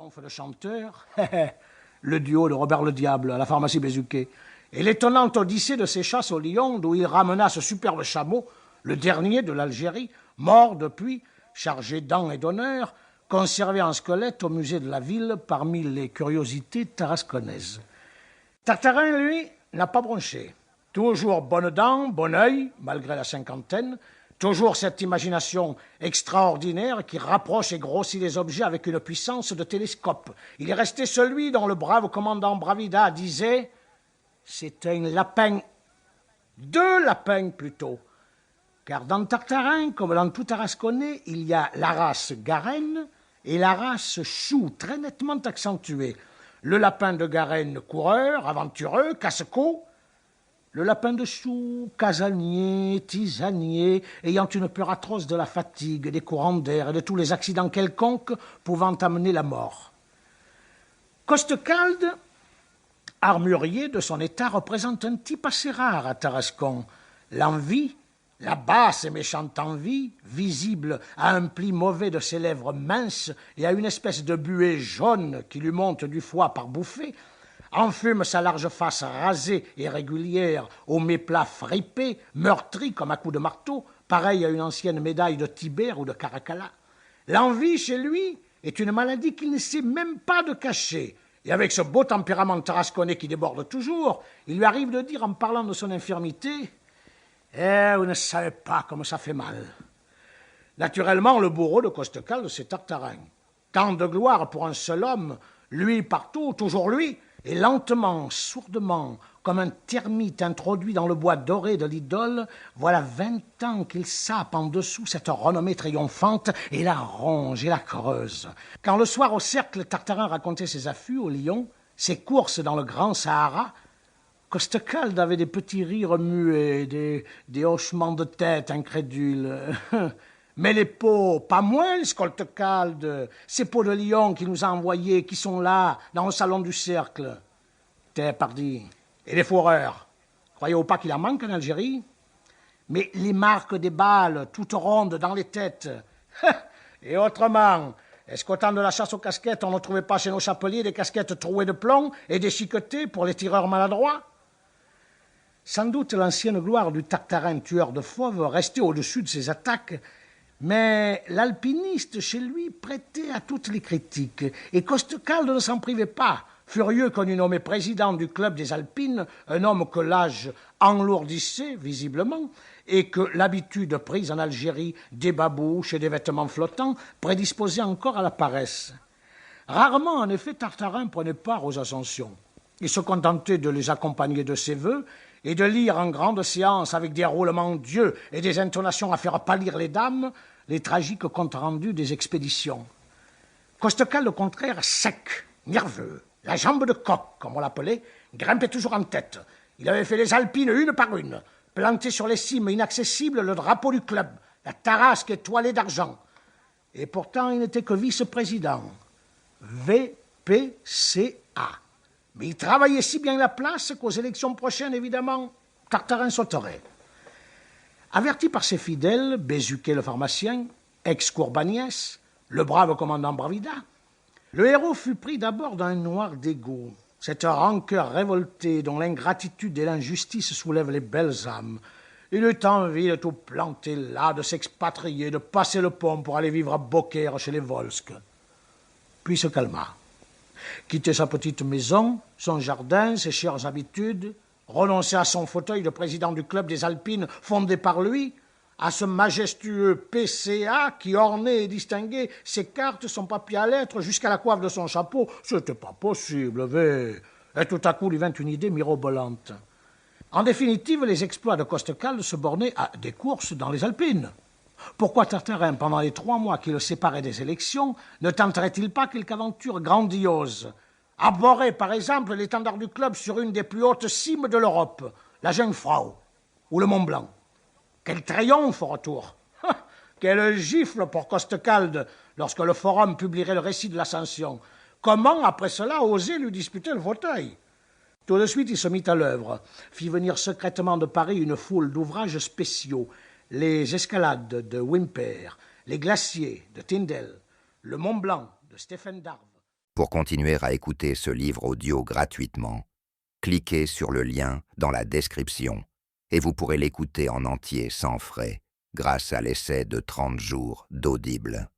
triomphe de chanteur, le duo de Robert le Diable à la pharmacie Bézuquet, et l'étonnante odyssée de ses chasses au lion, d'où il ramena ce superbe chameau, le dernier de l'Algérie, mort depuis, chargé d'an et d'honneur, conservé en squelette au musée de la ville parmi les curiosités tarasconnaises. Tartarin, lui, n'a pas bronché. Toujours bonne dent, bon œil, malgré la cinquantaine, toujours cette imagination extraordinaire qui rapproche et grossit les objets avec une puissance de télescope. Il est resté celui dont le brave commandant Bravida disait « c'est un lapin ». Deux lapins plutôt. Car dans Tartarin, comme dans tout Tarasconnais, il y a la race Garenne et la race Chou, très nettement accentuée. Le lapin de Garenne, coureur, aventureux, casse-cou. Le lapin de Chou, casanier, tisanier, ayant une peur atroce de la fatigue, des courants d'air et de tous les accidents quelconques pouvant amener la mort. Costecalde, armurier de son état, représente un type assez rare à Tarascon. L'envie, la basse et méchante envie, visible à un pli mauvais de ses lèvres minces et à une espèce de buée jaune qui lui monte du foie par bouffées, enfume sa large face rasée et régulière, au méplat fripé, meurtri comme à coups de marteau, pareil à une ancienne médaille de Tibère ou de Caracalla. L'envie, chez lui, est une maladie qu'il ne sait même pas de cacher. Et avec ce beau tempérament tarasconnais qui déborde toujours, il lui arrive de dire en parlant de son infirmité « Eh, vous ne savez pas comme ça fait mal ». Naturellement, le bourreau de Costecalde, c'est Tartarin. Tant de gloire pour un seul homme, lui partout, toujours lui, et lentement, sourdement, comme un termite introduit dans le bois doré de l'idole, voilà 20 ans qu'il sape en dessous cette renommée triomphante et la ronge et la creuse. Quand le soir au cercle, Tartarin racontait ses affûts au lion, ses courses dans le grand Sahara, Costecalde avait des petits rires muets, des hochements de tête incrédules. Mais les peaux, pas moins, Costecalde, ces peaux de lion qu'il nous a envoyées, qui sont là, dans le salon du cercle. T'es pardi. Et les fourreurs, croyez-vous pas qu'il en manque en Algérie? Mais les marques des balles, toutes rondes dans les têtes. Et autrement, est-ce qu'au temps de la chasse aux casquettes, on ne trouvait pas chez nos chapeliers des casquettes trouées de plomb et déchiquetées pour les tireurs maladroits? Sans doute l'ancienne gloire du Tartarin tueur de fauves restait au-dessus de ses attaques, mais l'alpiniste chez lui prêtait à toutes les critiques, et Costecalde ne s'en privait pas, furieux qu'on eût nommé président du club des Alpines, un homme que l'âge enlourdissait visiblement, et que l'habitude prise en Algérie des babouches et des vêtements flottants prédisposait encore à la paresse. Rarement, en effet, Tartarin prenait part aux ascensions. Il se contentait de les accompagner de ses vœux et de lire en grande séance, avec des roulements d'yeux et des intonations à faire pâlir les dames, les tragiques comptes rendus des expéditions. Costecalde, au contraire, sec, nerveux, la jambe de coq, comme on l'appelait, grimpait toujours en tête. Il avait fait les Alpines une par une, planté sur les cimes inaccessibles le drapeau du club, la tarasque étoilée d'argent. Et pourtant, il n'était que vice-président. VPCA. Mais il travaillait si bien la place qu'aux élections prochaines, évidemment, Tartarin sauterait. Averti par ses fidèles, Bézuquet le pharmacien, ex-Courbagnès, le brave commandant Bravida, le héros fut pris d'abord d'un noir dégoût, cette rancœur révoltée dont l'ingratitude et l'injustice soulèvent les belles âmes. Il eut envie de tout planter là, de s'expatrier, de passer le pont pour aller vivre à Beaucaire chez les Volsques. Puis se calma. Quitter sa petite maison, son jardin, ses chères habitudes, renoncer à son fauteuil de président du club des Alpines fondé par lui, à ce majestueux PCA qui ornait et distinguait ses cartes, son papier à lettres, jusqu'à la coiffe de son chapeau. C'était pas possible, Et tout à coup lui vint une idée mirobolante. En définitive, les exploits de Costecalde se bornaient à des courses dans les Alpines. Pourquoi Tartarin, pendant les 3 mois qui le séparaient des élections, ne tenterait-il pas quelque aventure grandiose? Arborer, par exemple, l'étendard du club sur une des plus hautes cimes de l'Europe, la Jungfrau ou le Mont Blanc. Quel triomphe au retour! Quelle gifle pour Costecalde lorsque le Forum publierait le récit de l'ascension. Comment, après cela, oser lui disputer le fauteuil? Tout de suite, il se mit à l'œuvre, fit venir secrètement de Paris une foule d'ouvrages spéciaux, les escalades de Wimper, les glaciers de Tyndall, le Mont Blanc de Stephen Darve, Pour continuer à écouter ce livre audio gratuitement, cliquez sur le lien dans la description et vous pourrez l'écouter en entier sans frais grâce à l'essai de 30 jours d'Audible.